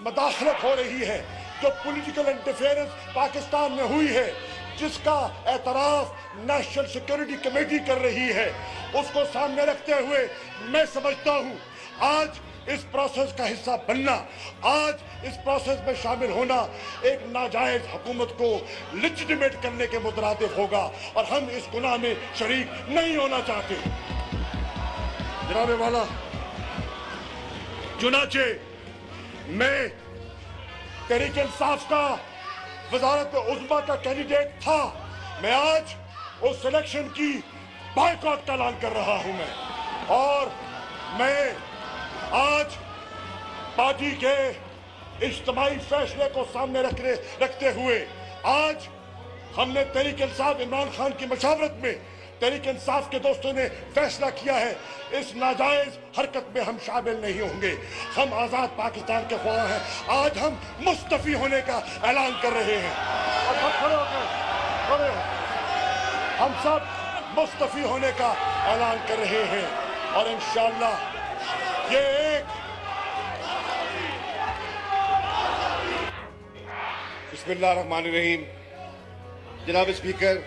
मदाखलत हो रही है, जो पॉलिटिकल इंटरफेरेंस पाकिस्तान में हुई है, जिसका एतराफ नेशनल सिक्योरिटी कमेटी कर रही है, उसको सामने रखते हुए मैं समझता हूं आज इस प्रोसेस का हिस्सा बनना, आज इस प्रोसेस में शामिल होना एक नाजायज हुकूमत को लेजिटिमेट करने के मुतरादिफ होगा और हम इस गुनाह में शरीक नहीं होना चाहते। जनाब वाला, चुनाचे मैं तहरीक इंसाफ का वजारत उज़्मा का कैंडिडेट था, मैं आज उस सिलेक्शन की बायकॉट का ऐलान कर रहा हूं मैं, और मैं आज पार्टी के इज्तिमाई फैसले को सामने रखते हुए आज हमने तहरीक इंसाफ इमरान खान की मशावरत में तहरीक इंसाफ के दोस्तों ने फैसला किया है, इस नाजायज हरकत में हम शामिल नहीं होंगे। हम आजाद पाकिस्तान के ख्वाह हैं, आज हम मुस्तफी होने का ऐलान कर रहे हैं और सब खड़े होकर हम सब मुस्तफी होने का ऐलान कर रहे हैं और इंशाअल्लाह ये एक बिस्मिल्लाहिर्रहमानिर्रहीम। जनाब स्पीकर,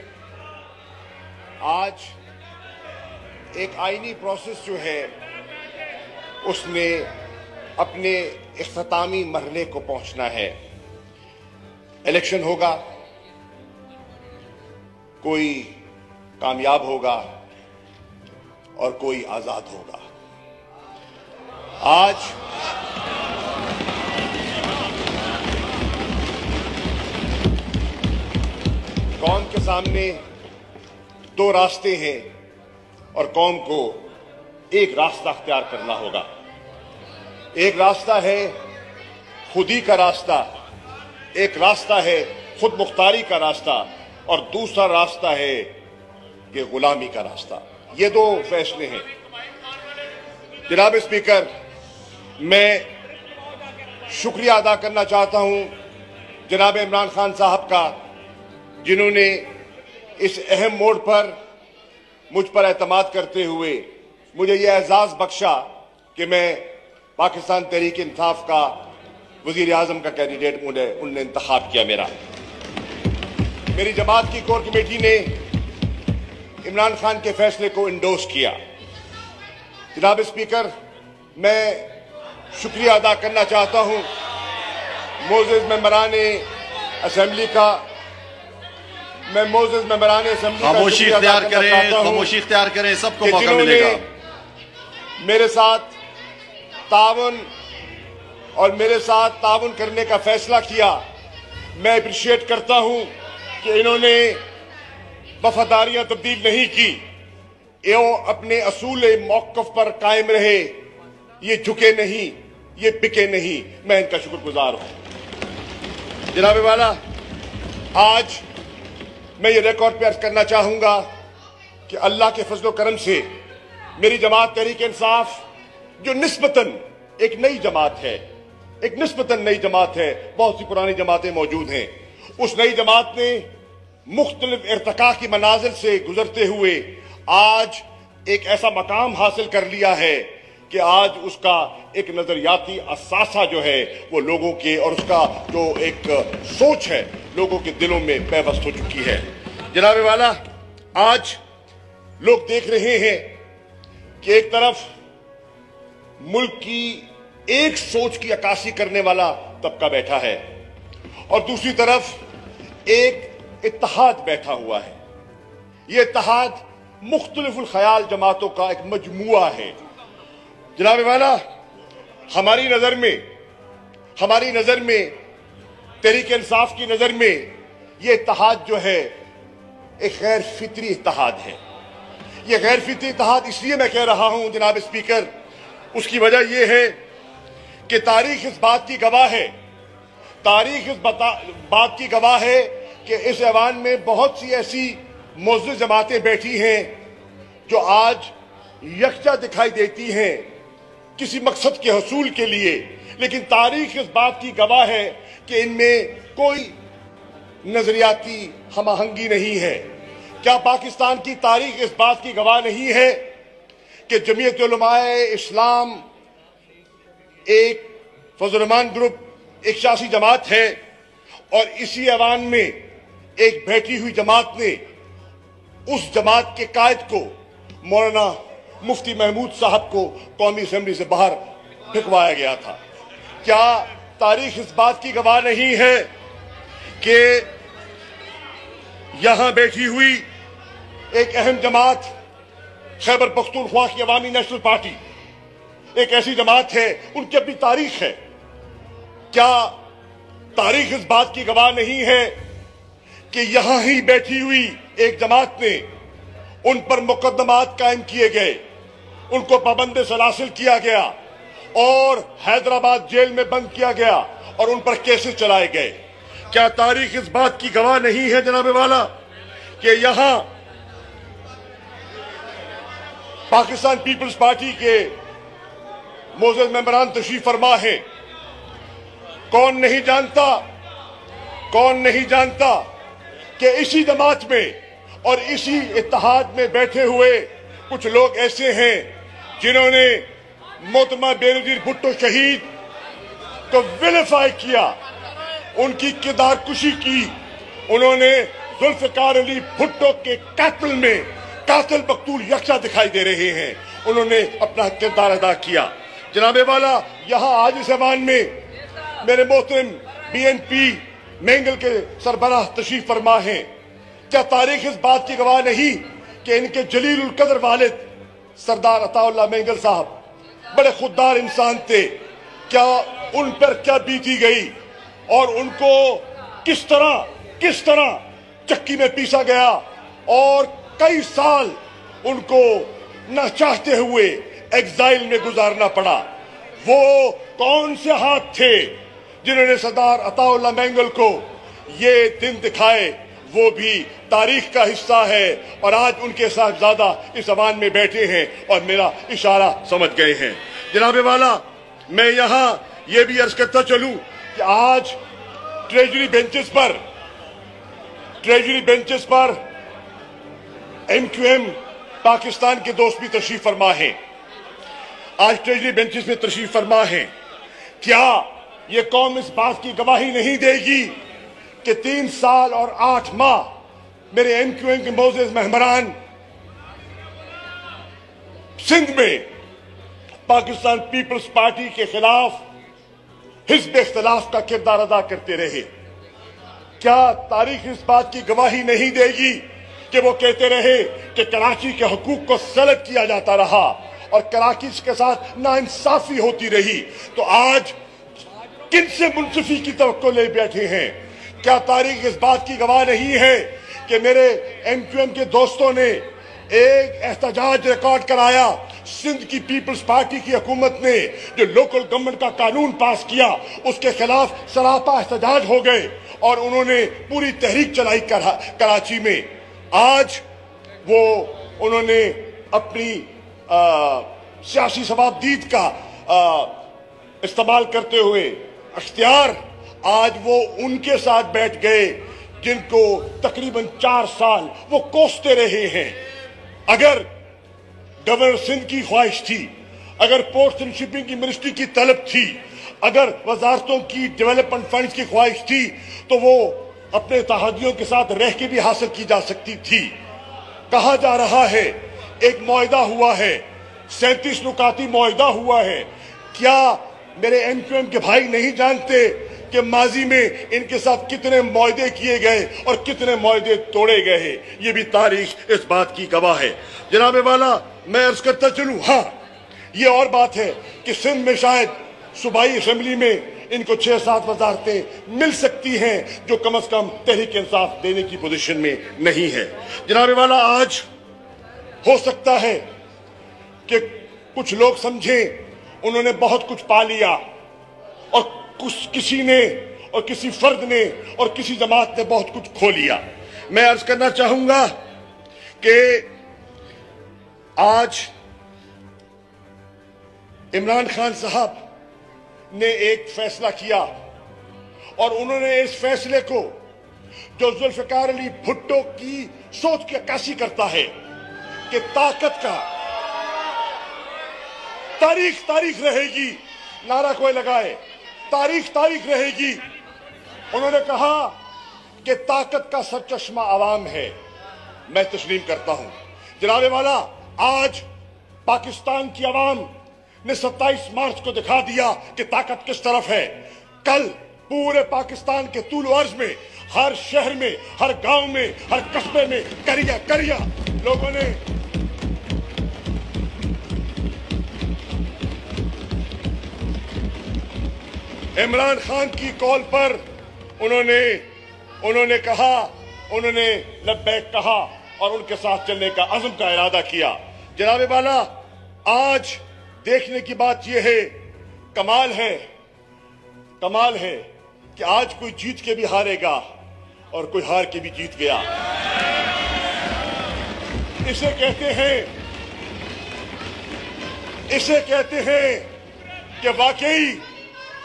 आज एक आईनी प्रोसेस जो है उसमें अपने इख्तितामी मरहले को पहुंचना है। इलेक्शन होगा, कोई कामयाब होगा और कोई आजाद होगा। आज कौम के सामने दो रास्ते हैं और कौम को एक रास्ता अख्तियार करना होगा। एक रास्ता है खुदी का रास्ता, एक रास्ता है खुद मुख्तारी का रास्ता और दूसरा रास्ता है कि गुलामी का रास्ता। ये दो फैसले हैं। जनाब स्पीकर, मैं शुक्रिया अदा करना चाहता हूं जनाब इमरान खान साहब का, जिन्होंने इस अहम मोड़ पर मुझ पर एतमाद करते हुए मुझे यह एजाज बख्शा कि मैं पाकिस्तान तहरीक इंसाफ का वजीर आजम का कैंडिडेट उनने इंतखाब किया। मेरी जमात की कोर कमेटी ने इमरान खान के फैसले को इंडोर्स किया। जनाब स्पीकर, मैं शुक्रिया अदा करना चाहता हूं मोअज़्ज़िज़ मेंबरान असेंबली का। मैं मोअज़्ज़िज़ मेंबरान असेंबली का खामोशी इख्तियार करें, खामोशी इख्तियार करें, सबको मौका मिलेगा। मेरे साथ ताउन और मेरे साथ ताउन करने का फैसला किया। मैं अप्रिशिएट करता हूं कि इन्होंने वफादारियां तब्दील नहीं की, ये अपने असूल मौक़िफ़ पर कायम रहे, ये झुके नहीं, ये बिके नहीं। मैं इनका शुक्रगुजार हूं। जनाब वाला, आज मैं ये रिकॉर्ड पे अर्ज करना चाहूंगा कि अल्लाह के फजल करम से मेरी जमात तहरीक इंसाफ, जो निस्बतन एक नई जमात है, एक निस्बतन नई जमात है, बहुत सी पुरानी जमातें मौजूद हैं, उस नई जमात ने मुख्तलिफ इर्तिका की मनाजिल से गुजरते हुए आज एक ऐसा मकाम हासिल कर लिया है कि आज उसका एक नजरियाती असासा जो है वो लोगों के, और उसका जो एक सोच है लोगों के दिलों में पैवस्त हो चुकी है। जनाब वाला, आज लोग देख रहे हैं कि एक तरफ मुल्क की एक सोच की अक्कासी करने वाला तबका बैठा है और दूसरी तरफ एक इत्तेहाद बैठा हुआ है। यह इत्तेहाद मुख्तलिफुल ख्याल जमातों का एक मजमुआ है। जनाब वाला, हमारी नजर में तहरीक इंसाफ की नजर में यह इत्तेहाद जो है एक गैर फितरी इत्तेहाद है। यह गैर फितरी इत्तेहाद इसलिए मैं कह रहा हूं जनाब स्पीकर, उसकी वजह यह है कि तारीख इस बात की गवाह है, तारीख इस बात की गवाह है कि इस ऐवान में बहुत सी ऐसी मुअज़्ज़िज़ जमातें बैठी हैं जो आज यकजा दिखाई देती हैं किसी मकसद के हसूल के लिए, लेकिन तारीख इस बात की गवाह है कि इनमें कोई नजरियाती हमआहंगी नहीं है। क्या पाकिस्तान की तारीख इस बात की गवाह नहीं है कि जमीयत उलमाए इस्लाम ایک فضل الرحمان گروپ ایک سیاسی جماعت ہے اور اسی ایوان میں ایک بیٹھی ہوئی جماعت نے اس جماعت کے قائد کو مولانا مفتی محمود صاحب کو قومی اسمبلی سے باہر پھینکوایا گیا تھا۔ کیا تاریخ اس بات کی گواہ نہیں ہے کہ یہاں بیٹھی ہوئی ایک اہم جماعت خیبر پختونخوا کی عوامی نیشنل پارٹی ایک ایسی جماعت ہے، ان کی اپنی تاریخ ہے؟ کیا تاریخ اس بات کی گواہ نہیں ہے کہ یہاں ہی بیٹھی ہوئی ایک جماعت نے ان پر مقدمات قائم کیے گئے، ان کو پابند سلاسل کیا گیا اور حیدرآباد جیل میں بند کیا گیا اور ان پر کیسز چلائے گئے؟ کیا تاریخ اس بات کی گواہ نہیں ہے جناب والا کہ یہاں پاکستان پیپلز پارٹی کے معزز ممبران تشریف فرما ہیں؟ کون نہیں جانتا کہ اسی جماعت میں اور اسی اتحاد میں بیٹھے ہوئے کچھ لوگ ایسے ہیں جنہوں نے محترمہ بینظیر بھٹو شہید کو ویلیفائی کیا، ان کی کردار کشی کی، انہوں نے ذوالفقار علی بھٹو کے قتل میں قاتل مقتول یکساں دکھائی دے رہے ہیں، انہوں نے اپنا کردار ادا کیا۔ جناب والا، یہاں آج اس ایوان میں میرے محترم بی این پی مینگل کے سربراہ تشریف فرما ہیں۔ کیا تاریخ اس بات کی گواہ نہیں کہ ان کے جلیل القدر والد سردار عطا اللہ مینگل صاحب بڑے خوددار انسان تھے؟ کیا ان پر کیا بیتی گئی اور ان کو کس طرح چکی میں پیسا گیا اور کئی سال ان کو نہ چاہتے ہوئے ایگزائل میں گزارنا پڑا؟ وہ کون سے ہاتھ تھے جنہوں نے سردار عطا اللہ مینگل کو یہ دن دکھائے؟ وہ بھی تاریخ کا حصہ ہے اور آج ان کے صاحبزادہ اس ایوان میں بیٹھے ہیں اور میرا اشارہ سمجھ گئے ہیں۔ جناب والا، میں یہاں یہ بھی عرض کرتا چلوں کہ آج ٹریجری بینچز پر ایم کیو ایم پاکستان کے دوست بھی تشریف فرما ہیں، آج ٹریجری بینچز میں تشریف فرما ہیں۔ کیا یہ قوم اس بات کی گواہی نہیں دے گی کہ 3 سال اور 8 ماہ میرے ایم کیو ایم کے معزز مہمران سندھ میں پاکستان پیپلز پارٹی کے خلاف حزب اختلاف کا کردار ادا کرتے رہے؟ کیا تاریخ اس بات کی گواہی نہیں دے گی کہ وہ کہتے رہے کہ کراچی کے حقوق کو سلب کیا جاتا رہا اور کراچی کے ساتھ ناانصافی ہوتی رہی؟ تو آج کن سے منصفی کی توقع لے بیٹھے ہیں؟ کیا تاریخ اس بات کی گواہ نہیں ہے کہ میرے ایم کیو ایم کے دوستوں نے ایک احتجاج ریکارڈ کرایا؟ سندھ کی پیپلز پارٹی کی حکومت نے جو لوکل گورنمنٹ کا قانون پاس کیا اس کے خلاف سراپا احتجاج ہو گئے اور انہوں نے پوری تحریک چلائی کراچی میں۔ آج انہوں نے اپنی سیاسی ثوابدید کا استعمال کرتے ہوئے اختیار، آج وہ ان کے ساتھ بیٹھ گئے جن کو تقریباً 4 سال وہ کوستے رہے ہیں۔ اگر گورنر سندھ کی خواہش تھی، اگر پورٹس اینڈ شپنگ کی منسٹری کی طلب تھی، اگر وزارتوں کی ڈیولپمنٹ فنڈز کی خواہش تھی تو وہ اپنے اتحادیوں کے ساتھ رہ کے بھی حاصل کی جا سکتی تھی۔ کہا جا رہا ہے ایک معاہدہ ہوا ہے، 37 نکاتی معاہدہ ہوا ہے۔ کیا میرے ایم کیو ایم کے بھائی نہیں جانتے کہ ماضی میں ان کے ساتھ کتنے معاہدے کیے گئے اور کتنے معاہدے توڑے گئے ہیں؟ یہ بھی تاریخ اس بات کی گواہ ہے۔ جناب والا، میں عرض کرتا چلوں، ہاں یہ اور بات ہے کہ سندھ میں شاید صوبائی اسمبلی میں ان کو 6-7 وزارتیں مل سکتی ہیں جو کم از کم تحریک انصاف دینے کی پوزیشن میں نہیں ہے۔ جناب والا، آج ہو سکتا ہے کہ کچھ لوگ سمجھیں انہوں نے بہت کچھ پا لیا اور کسی نے اور کسی فرد نے اور کسی جماعت نے بہت کچھ کھو لیا۔ میں عرض کرنا چاہوں گا کہ آج عمران خان صاحب نے ایک فیصلہ کیا اور انہوں نے اس فیصلے کو جو ذوالفقار علی بھٹو کی سوچ کی عکاسی کرتا ہے کہ طاقت کا تاریخ رہے گی नारा कोई लगाए, तारीख तारीख रहेगी। उन्होंने कहा कि ताकत का सरचश्मा आवाम है। मैं तस्लीम करता हूं जनाबे वाला, आज पाकिस्तान की आवाम ने 27 मार्च को दिखा दिया कि ताकत किस तरफ है। कल पूरे पाकिस्तान के तूल अर्ज में, हर शहर में, हर गांव में, हर कस्बे में करिया करिया लोगों ने इमरान खान की कॉल पर उन्होंने कहा, उन्होंने लब्बैक कहा और उनके साथ चलने का अज़्म का इरादा किया। जनाबे वाला, आज देखने की बात यह है, कमाल है कि आज कोई जीत के भी हारेगा और कोई हार के भी जीत गया। इसे कहते हैं कि वाकई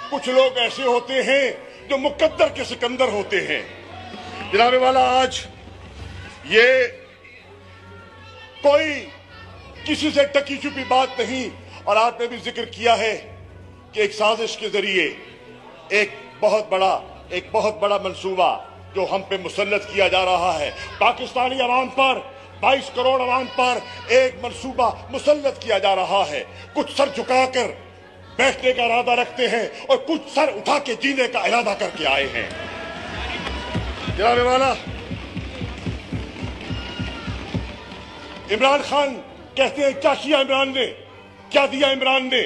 कुछ लोग ऐसे होते हैं जो मुकद्दर के सिकंदर होते हैं। जनाबे वाला, आज ये कोई किसी से टकी छुपी बात नहीं, और आपने भी जिक्र किया है कि एक साजिश के जरिए एक बहुत बड़ा मंसूबा जो हम पे मुसल्लत किया जा रहा है। पाकिस्तानी अवाम पर, 22 करोड़ अवाम पर एक मंसूबा मुसल्लत किया जा रहा है। कुछ सर झुकाकर बैठने का इरादा रखते हैं और कुछ सर उठा के जीने का इरादा करके आए हैं। जनाबे वाला, इमरान खान कहते हैं क्या किया इमरान ने, क्या दिया इमरान ने।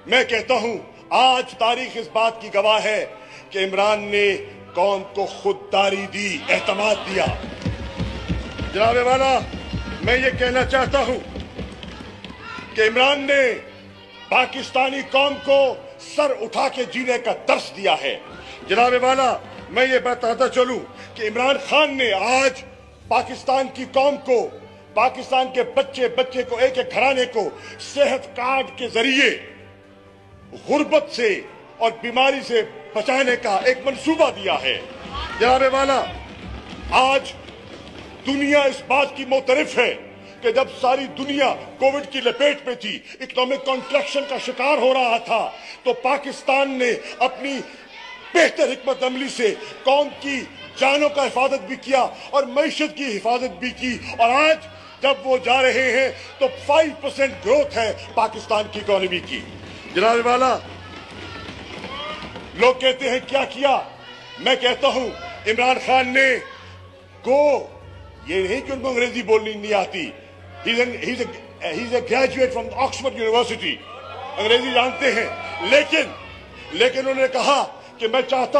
मैं कहता हूं आज तारीख इस बात की गवाह है कि इमरान ने कौम को खुददारी दी, एतमाद दिया। जनाबे वाला, मैं ये कहना चाहता हूं कि इमरान ने पाकिस्तानी कौम को सर उठा के जीने का दर्स दिया है। जनाबे वाला, मैं ये बताता चलूं कि इमरान खान ने आज पाकिस्तान की कौम को, पाकिस्तान के बच्चे को, एक एक घराने को सेहत कार्ड के जरिए गुर्बत से और बीमारी से बचाने का एक मंसूबा दिया है। जनाबे वाला, आज दुनिया इस बात की मोतरफ है कि जब सारी दुनिया कोविड की लपेट में थी, इकोनॉमिक कॉन्ट्रैक्शन का शिकार हो रहा था, तो पाकिस्तान ने अपनी बेहतर हिकमत अमली से कौम की जानों का हिफाजत भी किया और मईशत की हिफाजत भी की। और आज जब वो जा रहे हैं तो 5% ग्रोथ है पाकिस्तान की इकोनॉमी की। जनाब वाला, लोग कहते हैं क्या किया, मैं कहता हूं इमरान खान ने ये नहीं कि उनको अंग्रेजी बोलनी नहीं आती, he's a graduate from Oxford University, अंग्रेजी जानते हैं, लेकिन उन्होंने कहा कि मैं चाहता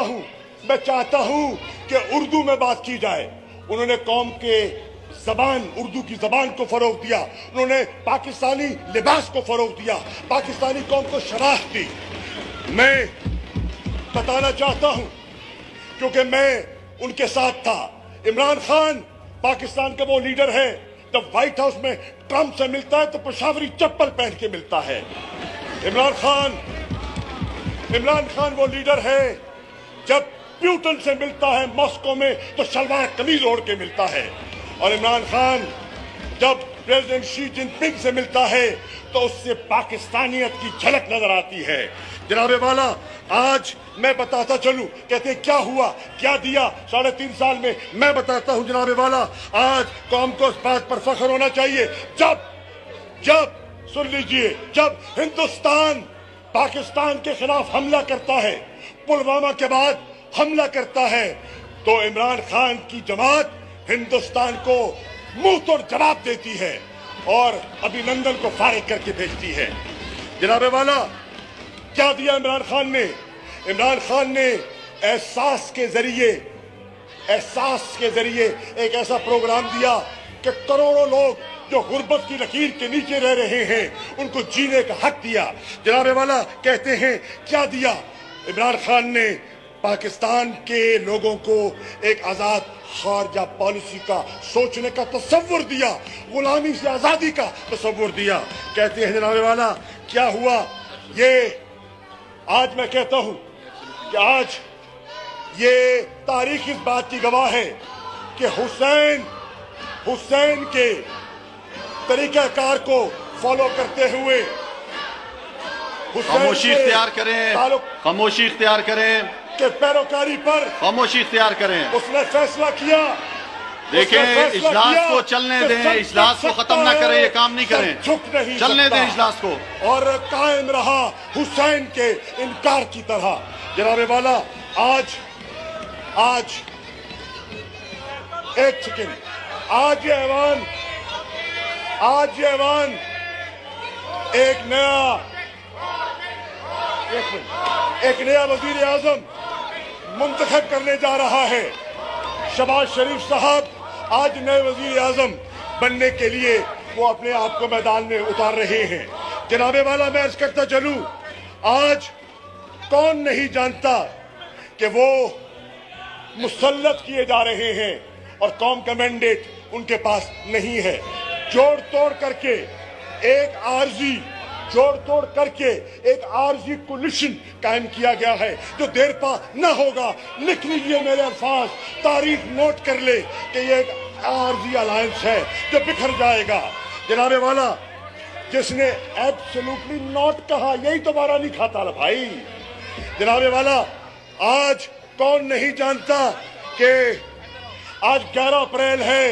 हूं कि उर्दू में बात की जाए। उन्होंने कौम के उर्दू की जबान को फरोग दिया, उन्होंने पाकिस्तानी लिबास को फरोग दिया, पाकिस्तानी कौम को शनाख्त दी। मैं बताना चाहता हूं क्योंकि मैं उनके साथ था। इमरान खान पाकिस्तान का वो लीडर है, जब व्हाइट हाउस में ट्रंप से मिलता है तो पेशावरी चप्पल पहन के मिलता है। इमरान खान वो लीडर है, जब प्यूटन से मिलता है मॉस्को में तो सलवार कमीज ओढ़ के मिलता है। और इमरान खान जब प्रेसिडेंट शी जिनपिंग से मिलता है तो उससे पाकिस्तानियत की झलक नजर आती है। जनाबे वाला, आज मैं बताता चलूं, कहते क्या हुआ, क्या दिया 3.5 साल में। मैं बताता हूं जनाबे वाला, आज कौम को इस बात पर फख्र होना चाहिए, जब सुन लीजिए, जब हिंदुस्तान पाकिस्तान के खिलाफ हमला करता है, पुलवामा के बाद हमला करता है, तो इमरान खान की जमात हिंदुस्तान को मुंह तोड़ जवाब देती है और अभिनंदन को फारिग करके भेजती है। जनाबे वाला, क्या दिया इमरान खान ने? इमरान खान ने एहसास के जरिए एक ऐसा प्रोग्राम दिया कि करोड़ों लोग जो गुर्बत की लकीर के नीचे रह रहे हैं उनको जीने का हक दिया। जनाबे वाला, कहते हैं क्या दिया? इमरान खान ने पाकिस्तान के लोगों को एक आजाद खारजा पॉलिसी का सोचने का तसव्वुर दिया, गुलामी से आजादी का तसव्वुर दिया। कहते हैं जनाबे वाला, क्या हुआ? ये आज मैं कहता हूं कि आज ये तारीख इस बात की गवाह है कि हुसैन के तरीकाकार को फॉलो करते हुए خاموشی اختیار کریں، خاموشی اختیار کریں کہ پیروکاری پر خاموشی اختیار کریں۔ اس نے فیصلہ کیا، دیکھیں اجلاس کو چلنے دیں، اجلاس کو ختم نہ کریں، یہ کام نہیں کریں، چلنے دیں اجلاس کو۔ اور قائم رہا حسین کے انکار کی طرح۔ جناب والا آج ایک سیکنڈ، آج یہ ایوان ایک نیا وزیر اعظم منتخب کرنے جا رہا ہے۔ شہباز شریف صاحب آج نئے وزیر اعظم بننے کے لیے وہ اپنے آپ کو میدان میں اتار رہے ہیں۔ جناب والا میں عرض کرتا چلوں، آج کون نہیں جانتا کہ وہ مسلط کیے جا رہے ہیں اور قوم کا مینڈیٹ ان کے پاس نہیں ہے۔ جوڑ توڑ کر کے ایک عارضی کولیشن قائم کیا گیا ہے جو دیر پا نہ ہوگا۔ لکھ لیجئے میرے الفاظ، تاریخ نوٹ کر لے کہ یہ ایک عارضی الائنس ہے جو بکھر جائے گا۔ جناب والا جس نے ایبسولوٹلی ناٹ کہا یہی دوبارہ نہیں کھاتا بھائی۔ جناب والا آج کون نہیں جانتا کہ آج 11 اپریل ہے،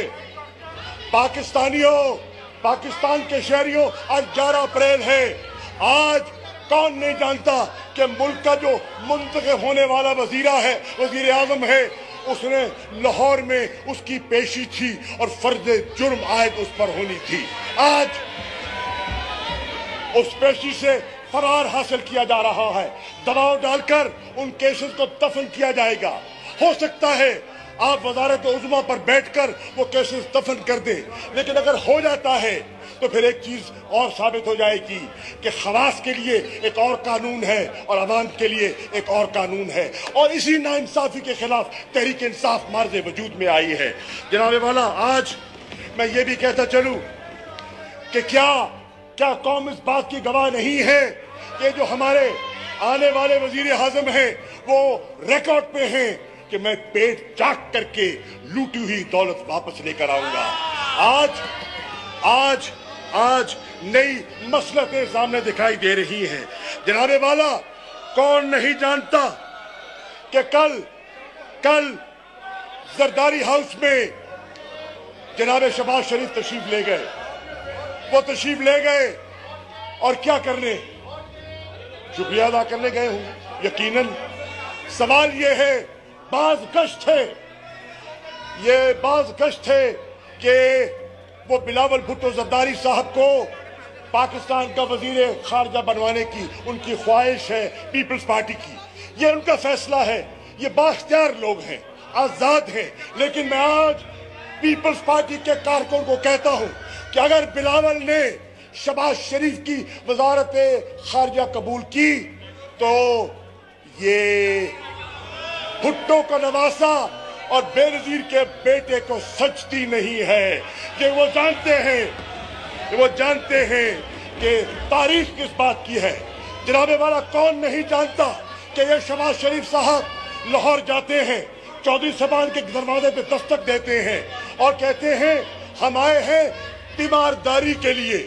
پاکستان کے شہریوں آج 11 اپریل ہے۔ آج کون نہیں جانتا کہ ملک کا جو منتخب ہونے والا وزیر اعظم ہے، اس نے لاہور میں اس کی پیشی تھی اور فرض جرم عائد اس پر ہونی تھی۔ آج اس پیشی سے فرار حاصل کیا جا رہا ہے، دباؤ ڈال کر ان کیسز کو دفن کیا جائے گا۔ ہو سکتا ہے آپ وزارت عظمیٰ پر بیٹھ کر وہ کیسز دفن کر دیں، لیکن اگر ہو جاتا ہے تو پھر ایک چیز اور ثابت ہو جائے گی کہ خواص کے لیے ایک اور قانون ہے اور عوام کے لیے ایک اور قانون ہے، اور اسی ناانصافی کے خلاف تحریک انصاف مارز وجود میں آئی ہے۔ جناب والا آج میں یہ بھی کہتا چلوں کہ کیا قوم اس بات کی گواہ نہیں ہے کہ جو ہمارے آنے والے وزیر اعظم ہیں وہ ریکارڈ پہ ہیں کہ میں پیٹ چاک کر کے لوٹی ہوئی دولت واپس لے کر آؤں گا۔ آج نئی مصلحتیں سامنے دکھائی دے رہی ہیں۔ جناب والا کون نہیں جانتا کہ کل زرداری ہاؤس میں جناب شہباز شریف تشریف لے گئے، وہ تشریف لے گئے اور کیا کرنے؟ شکریہ ادا کرنے گئے ہوں یقیناً۔ سوال یہ ہے، بعض گشت تھے کہ وہ بلاول بھٹو زرداری صاحب کو پاکستان کا وزیر خارجہ بنوانے کی ان کی خواہش ہے، پیپلز پارٹی کی۔ یہ ان کا فیصلہ ہے، یہ بااختیار لوگ ہیں، آزاد ہیں، لیکن میں آج پیپلز پارٹی کے کارکن کو کہتا ہوں کہ اگر بلاول نے شہباز شریف کی وزارت خارجہ قبول کی تو یہ بھٹو کا نواسا اور بے نظیر کے بیٹے کو سجتی نہیں ہے۔ کہ وہ جانتے ہیں کہ تاریخ کس بات کی ہے۔ جناب والا کون نہیں جانتا کہ یہ شہباز شریف صاحب لاہور جاتے ہیں، چودھری صاحبان کے دروازے پہ دستک دیتے ہیں اور کہتے ہیں ہم آئے ہیں تیمارداری کے لیے۔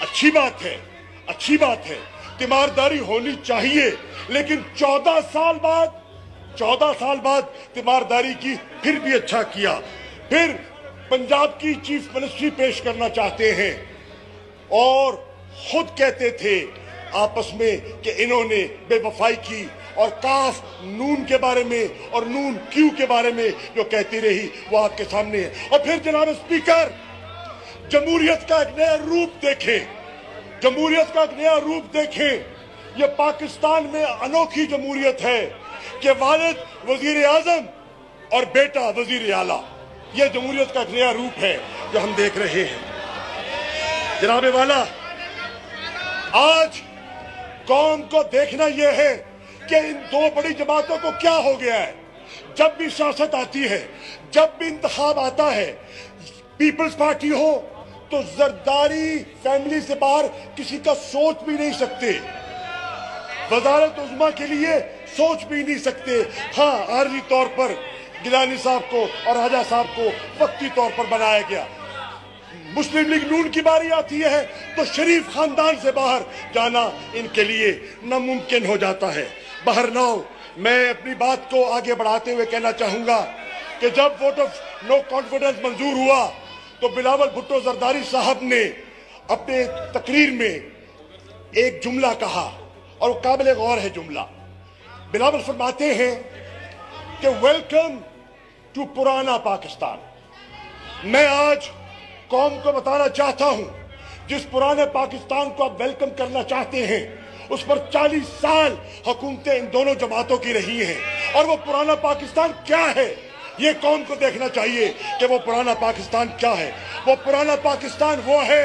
اچھی بات ہے، تیمارداری ہونی چاہیے، لیکن 14 سال بعد تیمارداری کی پھر بھی اچھا کیا۔ پھر پنجاب کی چیف منسٹری پیش کرنا چاہتے ہیں اور خود کہتے تھے آپس میں کہ انہوں نے بے وفائی کی، اور کاف نون کے بارے میں اور نون کیو کے بارے میں جو کہتی رہی وہ آپ کے سامنے ہے۔ اور پھر جناب اسپیکر، جمہوریت کا ایک نیا روپ دیکھیں، یہ پاکستان میں انوکھی جمہوریت ہے کہ والد وزیر اعظم اور بیٹا وزیر اعلیٰ، یہ جمہوریت کا ایک نیا روپ ہے جو ہم دیکھ رہے ہیں۔ جناب والا آج قوم کو دیکھنا یہ ہے کہ ان دو بڑی جماعتوں کو کیا ہو گیا ہے۔ جب بھی سیاست آتی ہے، جب بھی انتخاب آتا ہے، پیپلز پارٹی ہو تو زرداری فیملی سے باہر کسی کا سوچ بھی نہیں سکتے، وزارت عظمیٰ کے لیے سوچ بھی نہیں سکتے۔ ہاں، عارضی طور پر گیلانی صاحب کو اور راجہ صاحب کو وقتی طور پر بنایا گیا۔ मुस्लिम लीग नून की बारी आती है तो शरीफ खानदान से बाहर जाना इनके लिए नामुमकिन हो जाता है। बहरहाल मैं अपनी बात को आगे बढ़ाते हुए कहना चाहूंगा कि जब वोट ऑफ नो कॉन्फिडेंस मंजूर हुआ तो बिलावल भुट्टो जरदारी साहब ने अपने तकरीर में एक जुमला कहा और काबिल गौर है जुमला। बिलावल फरमाते हैं कि वेलकम टू पुराना पाकिस्तान। मैं आज कौम को बताना चाहता हूं, जिस पुराने पाकिस्तान को आप वेलकम करना चाहते हैं उस पर 40 साल हुकूमतें इन दोनों जमातों की रही हैं। और वो पुराना पाकिस्तान क्या है ये कौम को देखना चाहिए कि वो पुराना पाकिस्तान क्या है। वो पुराना पाकिस्तान वो है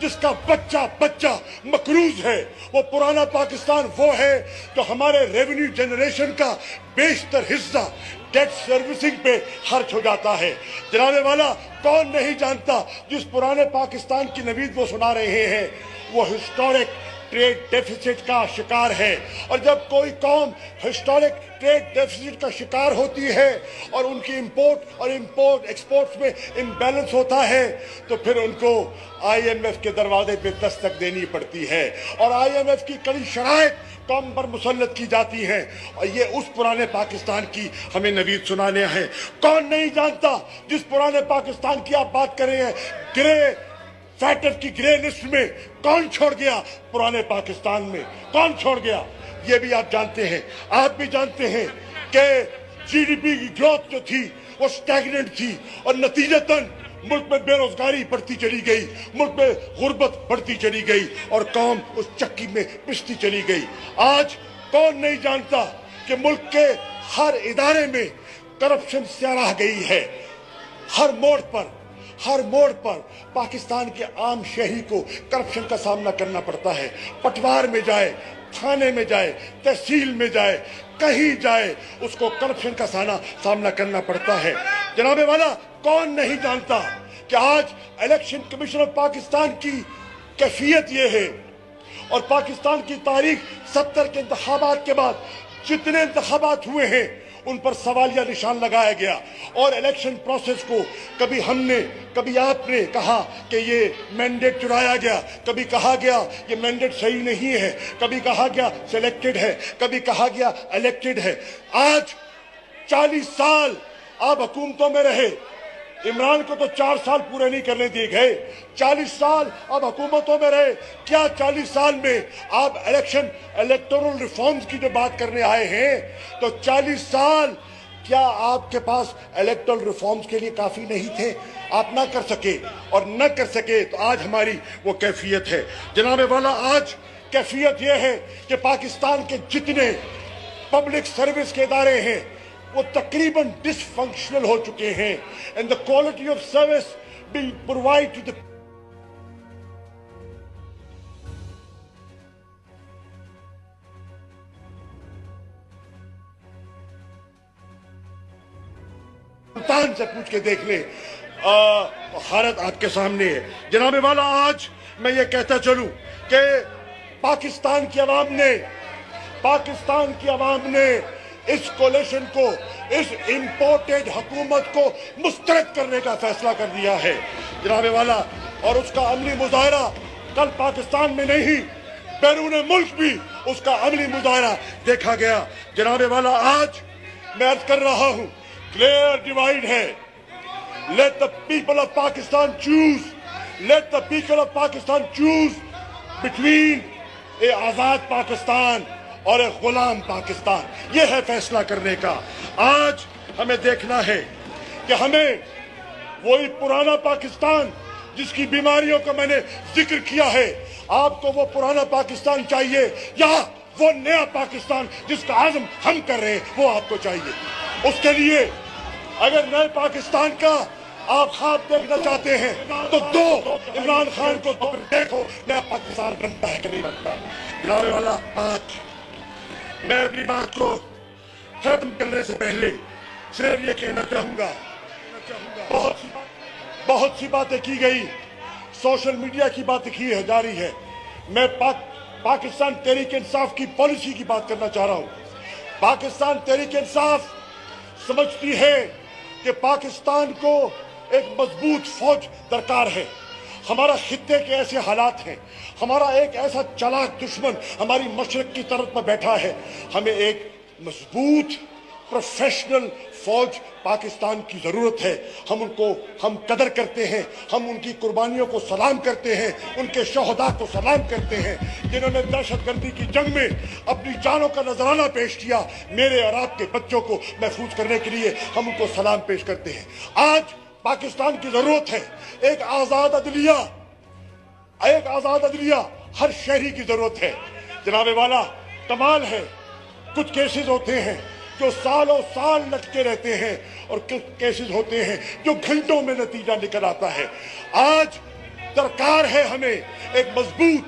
जिसका बच्चा बच्चा मकरूज है। वो पुराना पाकिस्तान वो है जो हमारे रेवेन्यू जनरेशन का बेशतर हिस्सा डेट सर्विसिंग पे खर्च हो जाता है। जनाबे वाला कौन नहीं जानता जिस पुराने पाकिस्तान की नवीद वो सुना रहे हैं वो हिस्टोरिक ट्रेड डेफिसिट का शिकार है। और जब कोई कौम हिस्टोरिक ट्रेड डेफिसिट का शिकार होती है और उनकी इंपोर्ट और एक्सपोर्ट्स में इम्बैलेंस होता है तो फिर उनको IMF के दरवाजे पे दस्तक देनी पड़ती है और IMF की कड़ी शराइत कौम पर मुसल्लत की जाती हैं। और ये उस पुराने पाकिस्तान की हमें नवीद सुनाने हैं। कौन नहीं जानता जिस पुराने पाकिस्तान की आप बात कर रहे हैं, ग्रे फैक्टर की ग्रे लिस्ट में कौन छोड़ गया? पुराने पाकिस्तान में कौन छोड़ गया ये भी आप जानते हैं। आप भी जानते हैं कि GDP की ग्रोथ जो थी वो स्टैग्नेंट थी और नतीजतन मुल्क में बेरोजगारी बढ़ती चली गई, मुल्क में गुर्बत बढ़ती चली गई और कौम उस चक्की में पिसती चली गई। आज कौन नहीं जानता कि मुल्क के हर इदारे में करप्शन सराह गई है। हर मोड़ पर पाकिस्तान के आम शहरी को करप्शन का सामना करना पड़ता है। पटवार में जाए, थाने में जाए, तहसील में जाए, कहीं जाए उसको करप्शन का सामना करना पड़ता है। जनाबे वाला कौन नहीं जानता कि आज इलेक्शन कमीशन ऑफ पाकिस्तान की कैफियत ये है और पाकिस्तान की तारीख 70 के इंतखाबात के बाद जितने इंतखाबात हुए हैं उन पर सवालिया निशान लगाया गया और इलेक्शन प्रोसेस को कभी हमने कभी आपने कहा कि ये मैंडेट चुराया गया, कभी कहा गया ये मैंडेट सही नहीं है, कभी कहा गया सिलेक्टेड है, कभी कहा गया इलेक्टेड है। आज 40 साल आप हुकूमतों में रहे, इमरान को तो 4 साल पूरे नहीं करने दिए गए। 40 साल आप हुकूमतों में रहे, क्या 40 साल में आप इलेक्टोरल रिफॉर्म्स की जो बात करने आए हैं तो 40 साल क्या आपके पास इलेक्टोरल रिफॉर्म्स के लिए काफी नहीं थे? आप ना कर सके और न कर सके तो आज हमारी वो कैफियत है। जनाबे वाला आज कैफियत ये है कि पाकिस्तान के जितने पब्लिक सर्विस के इदारे हैं वो तकरीबन डिसफंक्शनल हो चुके हैं and the quality of service being provide to the से पूछ के देख ले, हालत आपके सामने है। जनाबे वाला आज मैं ये कहता चलूं कि पाकिस्तान की आवाम ने इस कोलिशन को, इस इंपोर्टेड हुकूमत को मुस्तरद करने का फैसला कर दिया है जनाबे वाला। और उसका अमली मुजाहरा कल पाकिस्तान में नहीं बैरून मुल्क भी उसका अमली मुजाहरा देखा गया। जनाबे वाला आज मैं अर्ज कर रहा हूं क्लियर डिवाइड है। Let the people of Pakistan choose, let the people of Pakistan choose between a आजाद पाकिस्तान और एक गुलाम पाकिस्तान। यह है फैसला करने का। आज हमें देखना है कि हमें वही पुराना पाकिस्तान जिसकी बीमारियों का मैंने जिक्र किया है, आपको वो पुराना पाकिस्तान चाहिए या वो नया पाकिस्तान जिसका आज़म हम कर रहे हैं वो आपको चाहिए? उसके लिए अगर नए पाकिस्तान का आप ख्वाब देखना चाहते हैं तो दो इमरान खान को देखो, नया पाकिस्तान बनता है कि नहीं बनता। वाला आज मैं अपनी बात को खत्म करने से पहले सिर्फ ये कहना चाहूंगा, बहुत सी बातें की गई, सोशल मीडिया की बातें की जा रही है। मैं पाकिस्तान तहरीक इंसाफ की पॉलिसी की बात करना चाह रहा हूं। पाकिस्तान तहरीक इंसाफ समझती है कि पाकिस्तान को एक मजबूत फौज दरकार है। हमारा खित्ते के ऐसे हालात हैं, हमारा एक ऐसा चालाक दुश्मन हमारी मशरक की तरफ पर बैठा है। हमें एक मजबूत प्रोफेशनल फौज पाकिस्तान की जरूरत है। हम कदर करते हैं, हम उनकी कुर्बानियों को सलाम करते हैं, उनके शोहदा को सलाम करते हैं जिन्होंने दहशतगर्दी की जंग में अपनी जानों का नजराना पेश किया। मेरे और आपके बच्चों को महफूज करने के लिए हम उनको सलाम पेश करते हैं। आज पाकिस्तान की जरूरत है एक आजाद अदलिया, हर शहरी की जरूरत है। जनाबे वाला, कमाल है, कुछ केसेस होते हैं जो सालों साल लटके रहते हैं और कुछ केसेस होते हैं जो घंटों में नतीजा निकल आता है। आज दरकार है हमें एक मजबूत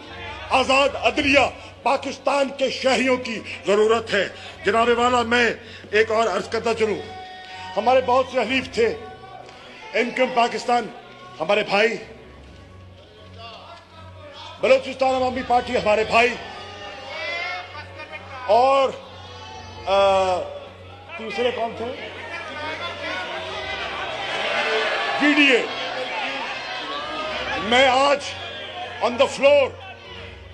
आजाद अदलिया, पाकिस्तान के शहरियों की जरूरत है। जनाबे वाला, मैं एक और अर्ज करता चलूं, हमारे बहुत से हलीफ थे, इनकम पाकिस्तान हमारे भाई, बलूचिस्तान अवामी पार्टी हमारे भाई, और तीसरे कौन थे, GDA। मैं आज ऑन द फ्लोर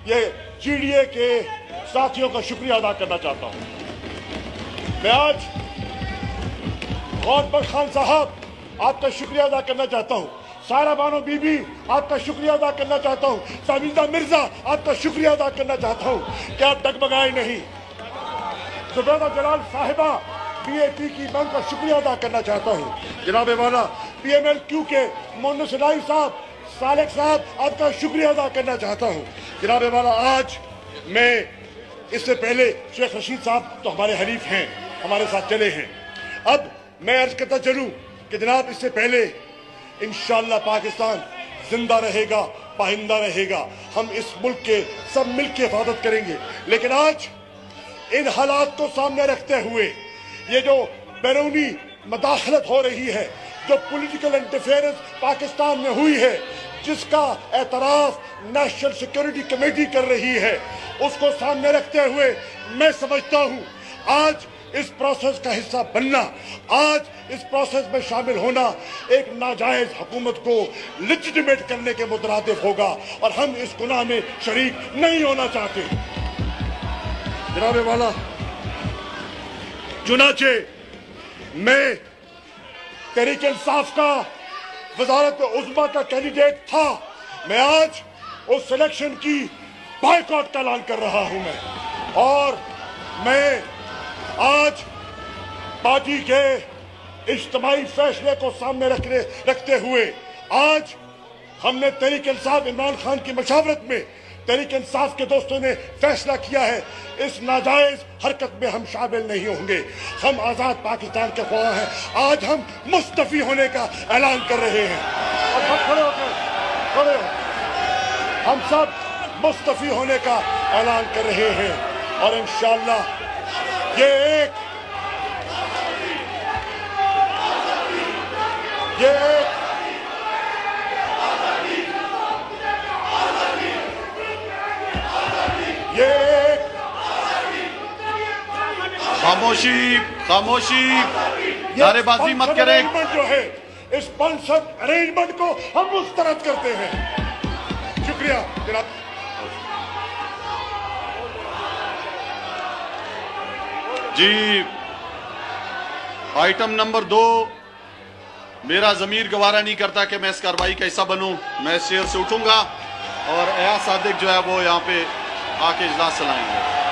ये GDA के साथियों का शुक्रिया अदा करना चाहता हूं। मैं आज गौर खान साहब आपका शुक्रिया अदा करना चाहता हूं, सारा बानो बीबी आपका शुक्रिया अदा करना चाहता हूं, साबिदा मिर्जा आपका शुक्रिया अदा करना चाहता हूं कि आप डगमगाए नहीं। जुबैदा जलाल साहिबा PAP की मांग का शुक्रिया अदा करना चाहता हूं। जनाबे वाला, PMLQ के मोहम्मद सदाई साहब, सालेक साहब आपका शुक्रिया अदा करना चाहता हूं। जनाबे वाला, आज मैं इससे पहले शेख रशीद साहब तो हमारे हरीफ हैं, हमारे साथ चले हैं। अब मैं अर्ज करता चलूं कि जनाब, इससे पहले इंशाअल्लाह पाकिस्तान जिंदा रहेगा, पाइंदा रहेगा। हम इस मुल्क के सब मिलकर हिफाजत करेंगे। लेकिन आज इन हालात को सामने रखते हुए ये जो बैरूनी मदाखलत हो रही है, जो पॉलिटिकल इंटरफेरेंस पाकिस्तान में हुई है, जिसका एतराफ नेशनल सिक्योरिटी कमेटी कर रही है, उसको सामने रखते हुए मैं समझता हूं आज इस प्रोसेस का हिस्सा बनना, आज इस प्रोसेस में शामिल होना एक नाजायज हुकूमत को लेजिटिमेट करने के मुतरादिफ होगा और हम इस गुनाह में शरीक नहीं होना चाहते। जनाबे वाला, चुनाचे मैं तहरीक इंसाफ का वजारत उज़्मा का कैंडिडेट था, मैं आज उस सिलेक्शन की बायकॉट का ऐलान कर रहा हूं मैं। और मैं आज पार्टी के इज्तिमाई फैसले को सामने रखते हुए आज हमने तहरीक इंसाफ इमरान खान की मशावरत में तहरीक इंसाफ के दोस्तों ने फैसला किया है, इस नाजायज हरकत में हम शामिल नहीं होंगे। हम आजाद पाकिस्तान के ख्वाह हैं। आज हम मुस्तफी होने का ऐलान कर रहे हैं और सब खड़े हो, हम सब मुस्तफी होने का ऐलान कर रहे हैं और इंशाअल्लाह ये खामोशी, नारेबाजी मत करें। जो है इस स्पॉन्सर्ड अरेंजमेंट को हम मुस्तरद करते हैं। शुक्रिया जनाब। जी, आइटम नंबर 2, मेरा ज़मीर गवारा नहीं करता कि मैं इस कार्रवाई का हिस्सा बनूं। मैं इस चेयर से उठूंगा और एयाज सादिक जो है वो यहाँ पे आके इजलास चलाएंगे।